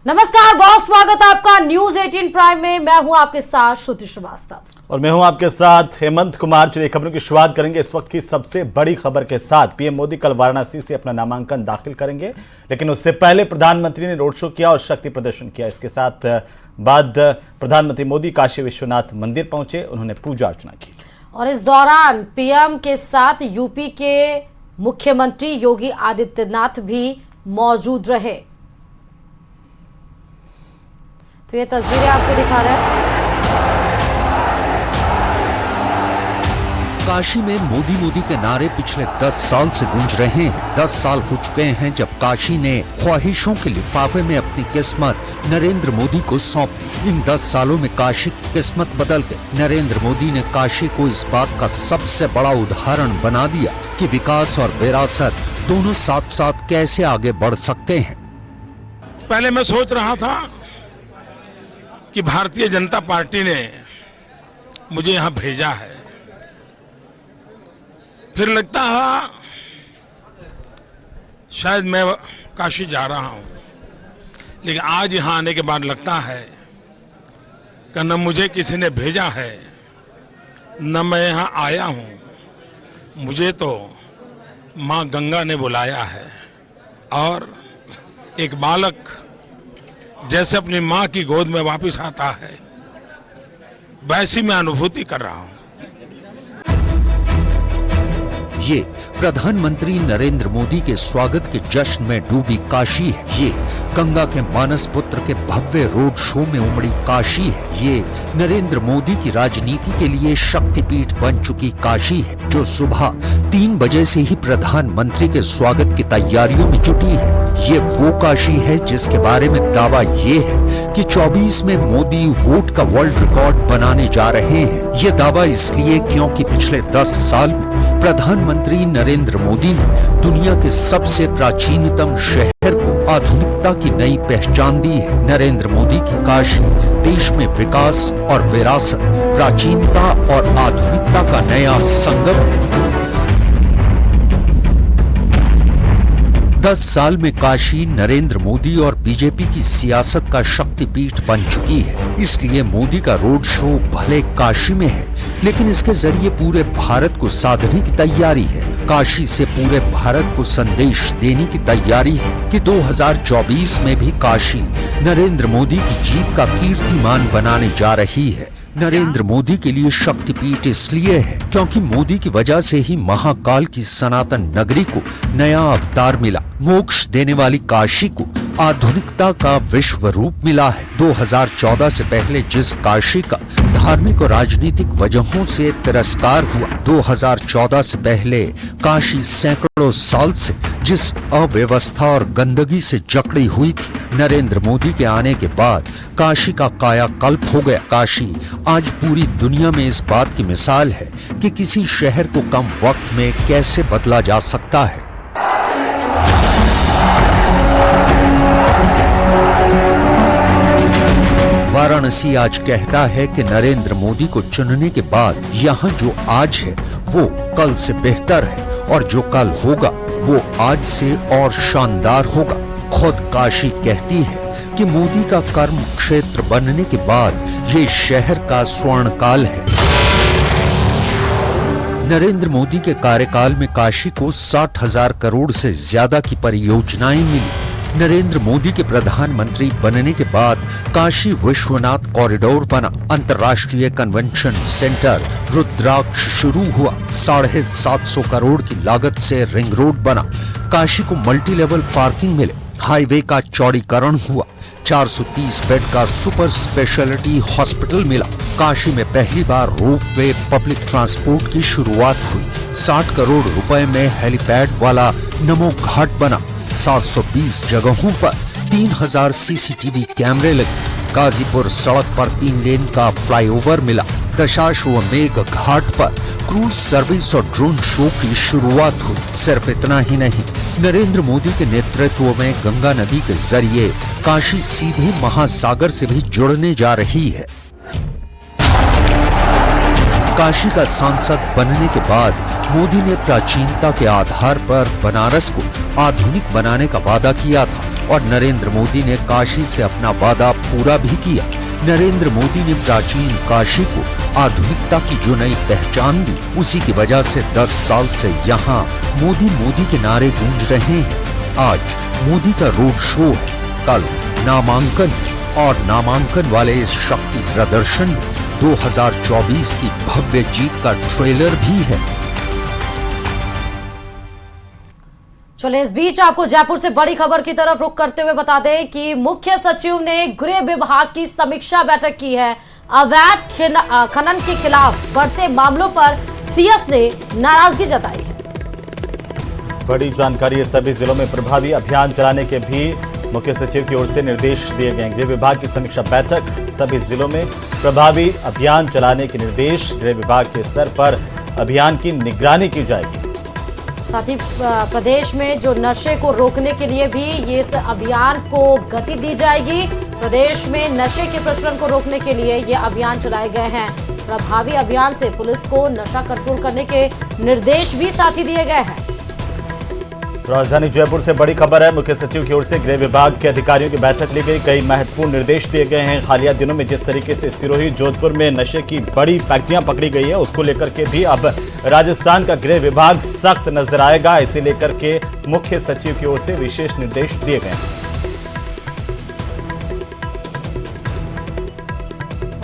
नमस्कार, बहुत स्वागत है आपका न्यूज 18 प्राइम में। मैं हूं आपके साथ श्रुति श्रीवास्तव और मैं हूं आपके साथ हेमंत कुमार। चलिए खबरों की शुरुआत करेंगे इस वक्त की सबसे बड़ी खबर के साथ। पीएम मोदी कल वाराणसी से अपना नामांकन दाखिल करेंगे, लेकिन उससे पहले प्रधानमंत्री ने रोड शो किया और शक्ति प्रदर्शन किया। इसके साथ बाद प्रधानमंत्री मोदी काशी विश्वनाथ मंदिर पहुंचे, उन्होंने पूजा अर्चना की। और इस दौरान पीएम के साथ यूपी के मुख्यमंत्री योगी आदित्यनाथ भी मौजूद रहे। तो ये तस्वीरें आपको दिखा रहे हैं। काशी में मोदी मोदी के नारे पिछले 10 साल से गूंज रहे हैं। 10 साल हो चुके हैं जब काशी ने ख्वाहिशों के लिफाफे में अपनी किस्मत नरेंद्र मोदी को सौंप दी। इन 10 सालों में काशी की किस्मत बदल गई। नरेंद्र मोदी ने काशी को इस बात का सबसे बड़ा उदाहरण बना दिया कि विकास और विरासत दोनों साथ साथ कैसे आगे बढ़ सकते हैं। पहले मैं सोच रहा था कि भारतीय जनता पार्टी ने मुझे यहां भेजा है, फिर लगता है शायद मैं काशी जा रहा हूं, लेकिन आज यहां आने के बाद लगता है कि न मुझे किसी ने भेजा है, न मैं यहां आया हूं। मुझे तो मां गंगा ने बुलाया है और एक बालक जैसे अपनी मां की गोद में वापस आता है, वैसी मैं अनुभूति कर रहा हूं। ये प्रधानमंत्री नरेंद्र मोदी के स्वागत के जश्न में डूबी काशी है। ये गंगा के मानस पुत्र के भव्य रोड शो में उमड़ी काशी है। ये नरेंद्र मोदी की राजनीति के लिए शक्तिपीठ बन चुकी काशी है, जो सुबह 3 बजे से ही प्रधानमंत्री के स्वागत की तैयारियों में जुटी है। ये वो काशी है जिसके बारे में दावा ये है कि 24 में मोदी वोट का वर्ल्ड रिकॉर्ड बनाने जा रहे हैं। ये दावा इसलिए क्योंकि पिछले 10 साल में प्रधानमंत्री नरेंद्र मोदी ने दुनिया के सबसे प्राचीनतम शहर को आधुनिकता की नई पहचान दी है। नरेंद्र मोदी की काशी देश में विकास और विरासत, प्राचीनता और आधुनिकता का नया संगम है। 10 साल में काशी नरेंद्र मोदी और बीजेपी की सियासत का शक्तिपीठ बन चुकी है। इसलिए मोदी का रोड शो भले काशी में है, लेकिन इसके जरिए पूरे भारत को साधने की तैयारी है। काशी से पूरे भारत को संदेश देने की तैयारी है कि 2024 में भी काशी नरेंद्र मोदी की जीत का कीर्तिमान बनाने जा रही है। नरेंद्र मोदी के लिए शक्तिपीठ इसलिए है क्योंकि मोदी की वजह से ही महाकाल की सनातन नगरी को नया अवतार मिला। मोक्ष देने वाली काशी को आधुनिकता का विश्व रूप मिला है। 2014 से पहले जिस काशी का धार्मिक और राजनीतिक वजहों से तिरस्कार हुआ, 2014 से पहले काशी सैकड़ों साल से जिस अव्यवस्था और गंदगी से जकड़ी हुई थी, नरेंद्र मोदी के आने के बाद काशी का कायाकल्प हो गया। काशी आज पूरी दुनिया में इस बात की मिसाल है कि किसी शहर को कम वक्त में कैसे बदला जा सकता है। वाराणसी आज कहता है कि नरेंद्र मोदी को चुनने के बाद यहाँ जो आज है वो कल से बेहतर है, और जो कल होगा वो आज से और शानदार होगा। खुद काशी कहती है कि मोदी का कर्म क्षेत्र बनने के बाद ये शहर का स्वर्ण काल है। नरेंद्र मोदी के कार्यकाल में काशी को 60,000 करोड़ से ज्यादा की परियोजनाएं मिली। नरेंद्र मोदी के प्रधानमंत्री बनने के बाद काशी विश्वनाथ कॉरिडोर बना। अंतर्राष्ट्रीय कन्वेंशन सेंटर रुद्राक्ष शुरू हुआ। 750 करोड़ की लागत से रिंग रोड बना। काशी को मल्टी लेवल पार्किंग मिले। हाईवे का चौड़ीकरण हुआ। 430 बेड का सुपर स्पेशलिटी हॉस्पिटल मिला। काशी में पहली बार रोपवे पब्लिक ट्रांसपोर्ट की शुरुआत हुई। 60 करोड़ रुपए में हेलीपैड वाला नमो घाट बना। 720 जगहों पर 3000 सीसीटीवी कैमरे लगे। गाजीपुर सड़क पर 3 लेन का फ्लाईओवर मिला। दशाश्वमेध घाट पर क्रूज सर्विस और ड्रोन शो की शुरुआत हुई। सिर्फ इतना ही नहीं, नरेंद्र मोदी के नेतृत्व में गंगा नदी के जरिए काशी सीधे महासागर से भी जुड़ने जा रही है। काशी का सांसद बनने के बाद मोदी ने प्राचीनता के आधार पर बनारस को आधुनिक बनाने का वादा किया था। और नरेंद्र मोदी ने काशी से अपना वादा पूरा भी किया। नरेंद्र मोदी ने प्राचीन काशी को आधुनिकता की जो नई पहचान दी, उसी की वजह से 10 साल से यहाँ मोदी मोदी के नारे गूंज रहे हैं। आज मोदी का रोड शो है, कल नामांकन है और नामांकन वाले इस शक्ति प्रदर्शन में 2024 की भव्य जीत का ट्रेलर भी है। चले इस बीच आपको जयपुर से बड़ी खबर की तरफ रुख करते हुए बता दें कि मुख्य सचिव ने गृह विभाग की समीक्षा बैठक की है। अवैध खनन के खिलाफ बढ़ते मामलों पर सीएस ने नाराजगी जताई है। बड़ी जानकारी, सभी जिलों में प्रभावी अभियान चलाने के भी मुख्य सचिव की ओर से निर्देश दिए गए। गृह विभाग की समीक्षा बैठक, सभी जिलों में प्रभावी अभियान चलाने के निर्देश। गृह विभाग के स्तर पर अभियान की निगरानी की जाएगी। साथ ही प्रदेश में जो नशे को रोकने के लिए भी ये इस अभियान को गति दी जाएगी। प्रदेश में नशे के प्रचलन को रोकने के लिए ये अभियान चलाए गए हैं। प्रभावी अभियान से पुलिस को नशा कंट्रोल करने के निर्देश भी साथ ही दिए गए हैं। राजधानी जयपुर से बड़ी खबर है। मुख्य सचिव की ओर से गृह विभाग के अधिकारियों की बैठक ली गई। कई महत्वपूर्ण निर्देश दिए गए हैं। हालिया दिनों में जिस तरीके से सिरोही, जोधपुर में नशे की बड़ी फैक्ट्रियां पकड़ी गई है, उसको लेकर के भी अब राजस्थान का गृह विभाग सख्त नजर आएगा। इसे लेकर के मुख्य सचिव की ओर से विशेष निर्देश दिए गए हैं।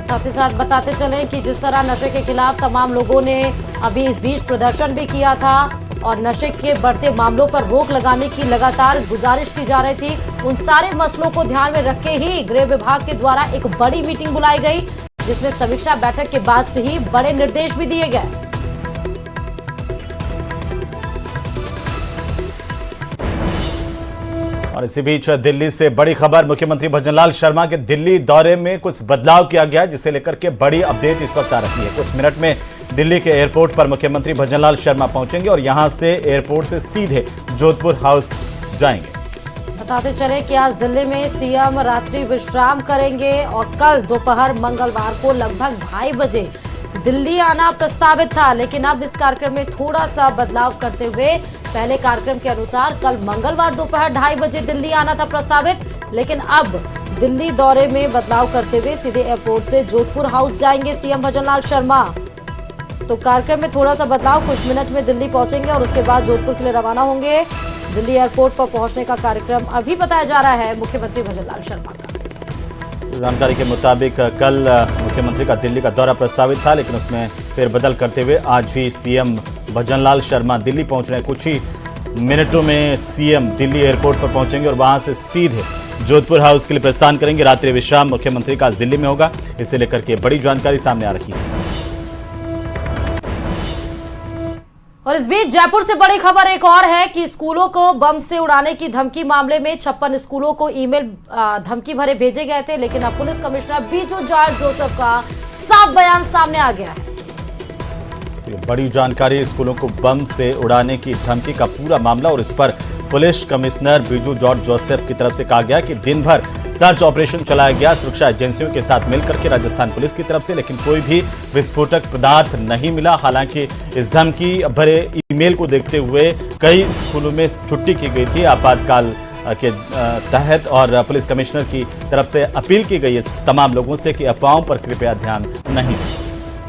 साथ ही साथ बताते चलें कि जिस तरह नशे के खिलाफ तमाम लोगों ने अभी इस बीच प्रदर्शन भी किया था और नशे के बढ़ते मामलों पर रोक लगाने की लगातार गुजारिश की जा रही थी, उन सारे मसलों को ध्यान में रख के ही गृह विभाग के द्वारा एक बड़ी मीटिंग बुलाई गई, जिसमें समीक्षा बैठक के बाद ही बड़े निर्देश भी दिए गए। और इसी बीच दिल्ली से बड़ी खबर, मुख्यमंत्री भजनलाल शर्मा के दिल्ली दौरे में कुछ बदलाव किया गया, जिसे लेकर के बड़ी अपडेट इस वक्त आ रही है। कुछ मिनट में दिल्ली के एयरपोर्ट पर मुख्यमंत्री भजनलाल शर्मा पहुंचेंगे और यहां से एयरपोर्ट से सीधे जोधपुर हाउस जाएंगे। बताते चले कि आज दिल्ली में सीएम रात्रि विश्राम करेंगे और कल दोपहर मंगलवार को लगभग 2:30 बजे दिल्ली आना प्रस्तावित था, लेकिन अब इस कार्यक्रम में थोड़ा सा बदलाव करते हुए पहले कार्यक्रम के अनुसार कल मंगलवार दोपहर 2:30 बजे दिल्ली आना था प्रस्तावित, लेकिन अब दिल्ली दौरे में बदलाव करते हुए सीधे एयरपोर्ट से जोधपुर हाउस जाएंगे सीएम भजनलाल शर्मा। तो कार्यक्रम में थोड़ा सा बदलाव, कुछ मिनट में दिल्ली पहुंचेंगे और उसके बाद जोधपुर के लिए रवाना होंगे। दिल्ली एयरपोर्ट पर पहुंचने का कार्यक्रम अभी बताया जा रहा है मुख्यमंत्री भजनलाल शर्मा का। जानकारी के मुताबिक कल मुख्यमंत्री का दिल्ली का दौरा प्रस्तावित था, लेकिन उसमें फेरबदल करते हुए आज ही सीएम भजनलाल शर्मा दिल्ली पहुंच रहे हैं। कुछ ही मिनटों में सीएम दिल्ली एयरपोर्ट पर पहुंचेंगे और वहां से सीधे जोधपुर हाउस के लिए प्रस्थान करेंगे। रात्रि विश्राम मुख्यमंत्री का आज दिल्ली में होगा। इसे लेकर के बड़ी जानकारी सामने आ रही है। और इस बीच जयपुर से बड़ी खबर एक और है कि स्कूलों को बम से उड़ाने की धमकी मामले में 56 स्कूलों को ईमेल धमकी भरे भेजे गए थे, लेकिन अब police commissioner Biju George Joseph का साफ बयान सामने आ गया है। बड़ी जानकारी, स्कूलों को बम से उड़ाने की धमकी का पूरा मामला और इस पर police commissioner Biju George Joseph की तरफ से कहा गया कि दिन भर सर्च ऑपरेशन चलाया गया सुरक्षा एजेंसियों के साथ मिलकर के राजस्थान पुलिस की तरफ से, लेकिन कोई भी विस्फोटक पदार्थ नहीं मिला। हालांकि इस धमकी भरे ईमेल को देखते हुए कई स्कूलों में छुट्टी की गई थी आपातकाल के तहत और पुलिस कमिश्नर की तरफ से अपील की गई है तमाम लोगों से कि अफवाहों पर कृपया ध्यान नहीं दें।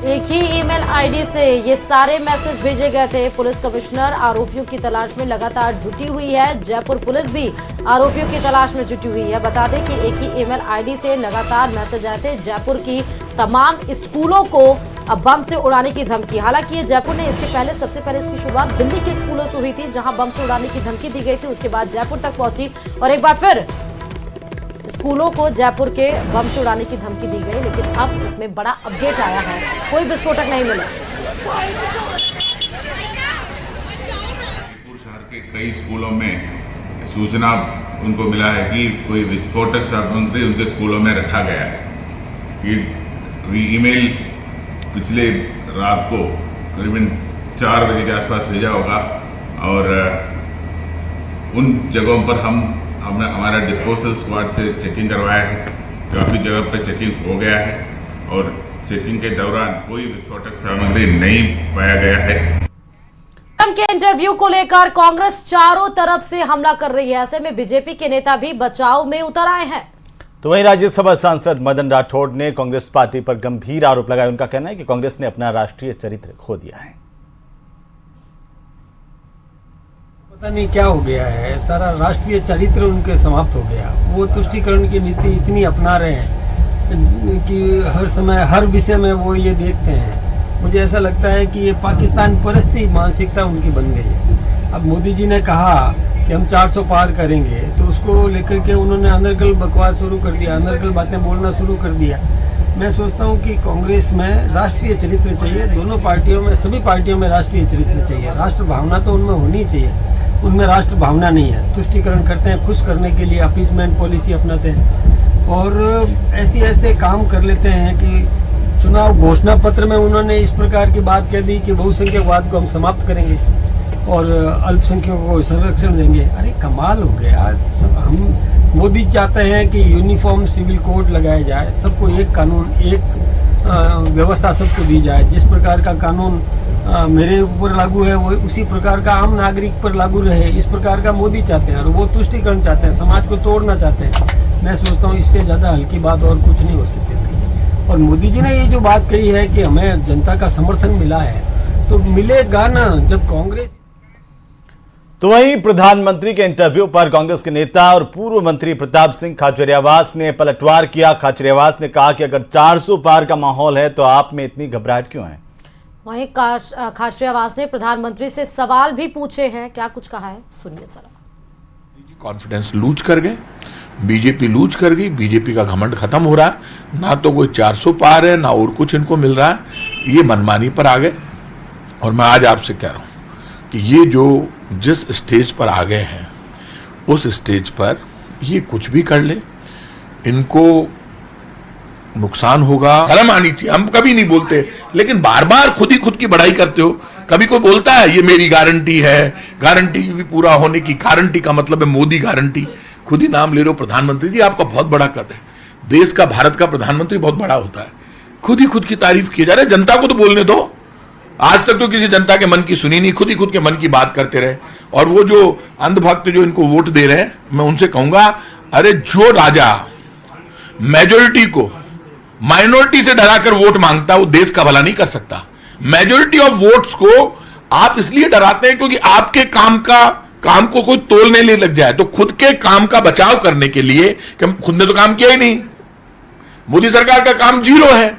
एक ही ईमेल आईडी से ये सारे मैसेज भेजे गए थे। पुलिस कमिश्नर आरोपियों की तलाश में लगातार जुटी हुई है। जयपुर पुलिस भी आरोपियों की तलाश में जुटी हुई है। बता दें कि एक ही ईमेल आईडी से लगातार मैसेज आए थे जयपुर की तमाम स्कूलों को बम से उड़ाने की धमकी। हालांकि ये जयपुर ने इसके पहले सबसे पहले इसकी शुरुआत दिल्ली के स्कूलों से हुई थी, जहां बम से उड़ाने की धमकी दी गई थी। उसके बाद जयपुर तक पहुंची और एक बार फिर स्कूलों को जयपुर के बम से उड़ाने की धमकी दी गई, लेकिन अब इसमें बड़ा अपडेट आया है, कोई विस्फोटक नहीं मिला। जयपुर शहर के कई स्कूलों में सूचना उनको मिला है कि कोई विस्फोटक सामग्री उनके स्कूलों में रखा गया है। ये ईमेल पिछले रात को करीबन 4 बजे के आसपास भेजा होगा और उन जगहों पर हमने हमारा डिस्पोजल स्क्वाड से चेकिंग करवाया है। काफ़ी जगह पर चेकिंग हो गया है और चेकिंग के दौरान कोई विस्फोटक सामग्री नहीं पाया गया है। के इंटरव्यू को लेकर कांग्रेस चारों तरफ से हमला कर रही है। ऐसे में बीजेपी के नेता भी बचाव में उतर आए हैं। तो वहीं राज्यसभा सांसद मदन राठौड़ ने कांग्रेस पार्टी पर गंभीर आरोप लगाए। उनका कहना है कि कांग्रेस ने अपना राष्ट्रीय चरित्र खो दिया है। पता नहीं क्या हो गया है, सारा राष्ट्रीय चरित्र उनके समाप्त हो गया। वो तुष्टीकरण की नीति इतनी अपना रहे हैं कि हर समय हर विषय में वो ये देखते हैं। मुझे ऐसा लगता है कि ये पाकिस्तान परस्ती मानसिकता उनकी बन गई है। अब मोदी जी ने कहा कि हम 400 पार करेंगे, तो उसको लेकर के उन्होंने अनर्गल बकवास शुरू कर दिया, अनर्गल बातें बोलना शुरू कर दिया। मैं सोचता हूँ कि कांग्रेस में राष्ट्रीय चरित्र चाहिए। दोनों पार्टियों में, सभी पार्टियों में राष्ट्रीय चरित्र चाहिए। राष्ट्र भावना तो उनमें होनी चाहिए, उनमें राष्ट्र भावना नहीं है। तुष्टीकरण करते हैं, खुश करने के लिए अपीजमेंट पॉलिसी अपनाते हैं और ऐसे काम कर लेते हैं कि चुनाव घोषणा पत्र में उन्होंने इस प्रकार की बात कह दी कि बहुसंख्यकवाद को हम समाप्त करेंगे और अल्पसंख्यकों को संरक्षण देंगे। अरे कमाल हो गया। हम मोदी चाहते हैं कि यूनिफॉर्म सिविल कोड लगाया जाए, सबको एक कानून, एक व्यवस्था सबको दी जाए। जिस प्रकार का कानून मेरे ऊपर लागू है वो उसी प्रकार का आम नागरिक पर लागू रहे, इस प्रकार का मोदी चाहते हैं। और वो तुष्टीकरण चाहते हैं, समाज को तोड़ना चाहते हैं। मैं सोचता हूँ इससे ज़्यादा हल्की बात और कुछ नहीं हो सकती थी। और मोदी जी ने ये जो बात कही है कि हमें जनता का समर्थन मिला है, तो मिलेगा ना जब कांग्रेस। तो वहीं प्रधानमंत्री के इंटरव्यू पर कांग्रेस के नेता और पूर्व मंत्री प्रताप सिंह खाचरियावास ने पलटवार किया। खाचरियावास ने कहा कि अगर 400 पार का माहौल है तो आप में इतनी घबराहट क्यों है। वहीं खाचरियावास ने प्रधानमंत्री से सवाल भी पूछे हैं। क्या कुछ कहा है, सुनिए जरा। कॉन्फिडेंस लूज कर गए, बीजेपी लूज कर गई, बीजेपी का घमंड खत्म हो रहा है। ना तो कोई 400 पार है, ना और कुछ इनको मिल रहा है। ये मनमानी पर आ गए। और मैं आज आपसे कह रहा हूं कि ये जो जिस स्टेज पर आ गए हैं, उस स्टेज पर ये कुछ भी कर ले, इनको नुकसान होगा। शर्म आनी चाहिए। हम कभी नहीं बोलते, लेकिन बार बार खुद ही खुद की बड़ाई करते हो। कभी कोई बोलता है ये मेरी गारंटी है, गारंटी भी पूरा होने की, गारंटी का मतलब है मोदी गारंटी। खुद ही नाम ले रहे हो प्रधानमंत्री जी, आपका बहुत बड़ा कद है। देश का, भारत का प्रधानमंत्री बहुत बड़ा होता है। खुद ही खुद की तारीफ किए जा रहे हैं। जनता को तो बोलने दो। आज तक तो किसी जनता के मन की सुनी नहीं, खुद ही खुद के मन की बात करते रहे। और वो जो अंधभक्त जो इनको वोट दे रहे हैं, मैं उनसे कहूंगा, अरे जो राजा मेजोरिटी को माइनॉरिटी से डराकर वोट मांगता, वो देश का भला नहीं कर सकता। मेजोरिटी ऑफ वोट्स को आप इसलिए डराते हैं क्योंकि आपके काम को कोई तोलने ले लग जाए। तो खुद के काम का बचाव करने के लिए, कि खुद ने तो काम किया ही नहीं, मोदी सरकार का काम जीरो है,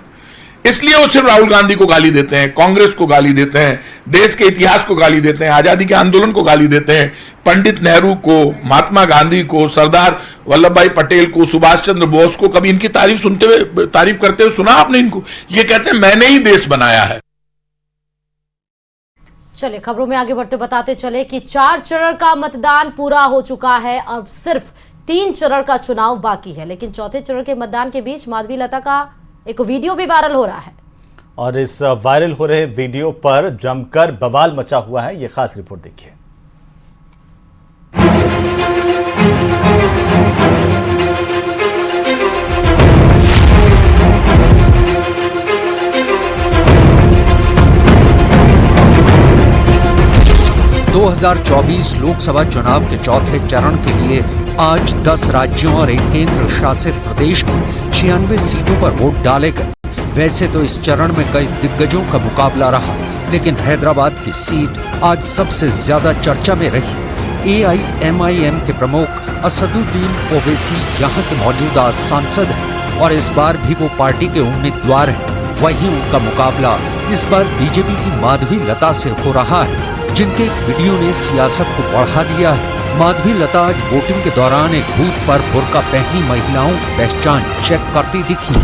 इसलिए वो सिर्फ राहुल गांधी को गाली देते हैं, कांग्रेस को गाली देते हैं, देश के इतिहास को गाली देते हैं, आजादी के आंदोलन को गाली देते हैं, पंडित नेहरू को, महात्मा गांधी को, सरदार वल्लभ भाई पटेल को, सुभाष चंद्र बोस को। कभी इनकी तारीफ करते हुए सुना आपने इनको? ये कहते हैं मैंने ही देश बनाया है। चलिए खबरों में आगे बढ़ते बताते चले कि 4 चरण का मतदान पूरा हो चुका है। अब सिर्फ 3 चरण का चुनाव बाकी है। लेकिन चौथे चरण के मतदान के बीच माधवी लता का एक वीडियो भी वायरल हो रहा है और इस वायरल हो रहे वीडियो पर जमकर बवाल मचा हुआ है। यह खास रिपोर्ट देखिए। लोकसभा चुनाव के चौथे चरण के लिए आज 10 राज्यों और एक केंद्र शासित प्रदेश की 96 सीटों पर वोट डाले गए। वैसे तो इस चरण में कई दिग्गजों का मुकाबला रहा, लेकिन हैदराबाद की सीट आज सबसे ज्यादा चर्चा में रही। AIMIM के प्रमुख असदुद्दीन ओवैसी यहाँ के मौजूदा सांसद हैं और इस बार भी वो पार्टी के उम्मीदवार हैं। वहीं उनका मुकाबला इस बार बीजेपी की माधवी लता से हो रहा है, जिनके एक वीडियो ने सियासत को बढ़ा दिया है। माधवी लता आज वोटिंग के दौरान एक बूथ पर बुर्का पहनी महिलाओं की पहचान चेक करती दिखी।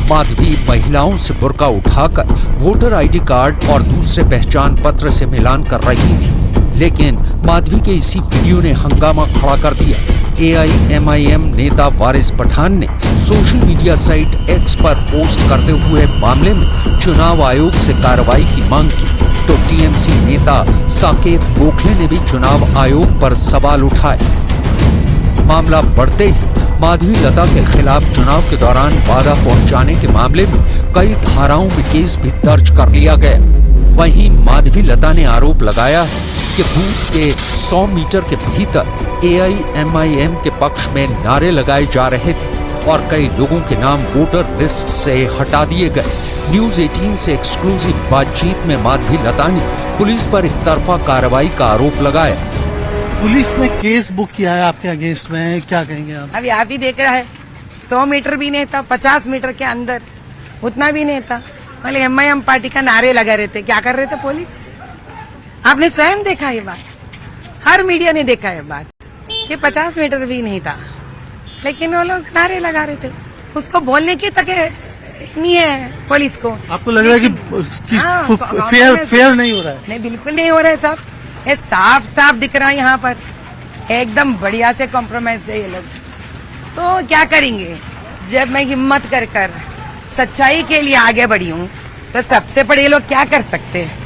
माधवी महिलाओं से बुर्का उठाकर वोटर ID कार्ड और दूसरे पहचान पत्र से मिलान कर रही थी, लेकिन माधवी के इसी वीडियो ने हंगामा खड़ा कर दिया। AIMIM नेता वारिस पठान ने सोशल मीडिया साइट X पर पोस्ट करते हुए मामले में चुनाव आयोग से कार्रवाई की मांग की, तो TMC नेता साकेत गोखले ने भी चुनाव आयोग पर सवाल उठाए। मामला बढ़ते ही माधवी लता के खिलाफ चुनाव के दौरान बाधा पहुंचाने के मामले में कई धाराओं में केस भी दर्ज कर लिया गया। वहीं माधवी लता ने आरोप लगाया कि बूथ के 100 मीटर के भीतर AIMIM के पक्ष में नारे लगाए जा रहे थे और कई लोगों के नाम वोटर लिस्ट से हटा दिए गए। न्यूज 18 से एक्सक्लूसिव बातचीत में माधवी लता ने पुलिस पर एक तरफा कार्रवाई का आरोप लगाया। पुलिस ने केस बुक किया है आपके अगेंस्ट में, क्या कहेंगे आप? अभी आप ही देख रहा है 100 मीटर भी नहीं था, 50 मीटर के अंदर उतना भी नहीं था, मतलब MIM पार्टी का नारे लगा रहे थे। क्या कर रहे थे पुलिस? आपने स्वयं देखा ये बात, हर मीडिया ने देखा ये बात कि 50 मीटर भी नहीं था, लेकिन वो लोग नारे लगा रहे थे। उसको बोलने की तक नहीं है पुलिस को। आपको लग रहा है कि फेयर नहीं हो रहा है? नहीं, बिल्कुल नहीं हो रहा है साहब, ये साफ साफ दिख रहा है यहाँ पर, एकदम बढ़िया से कॉम्प्रोमाइज है ये लोग। तो क्या करेंगे? जब मैं हिम्मत कर सच्चाई के लिए आगे बढ़ी हूँ, तो सबसे बड़े लोग क्या कर सकते हैं?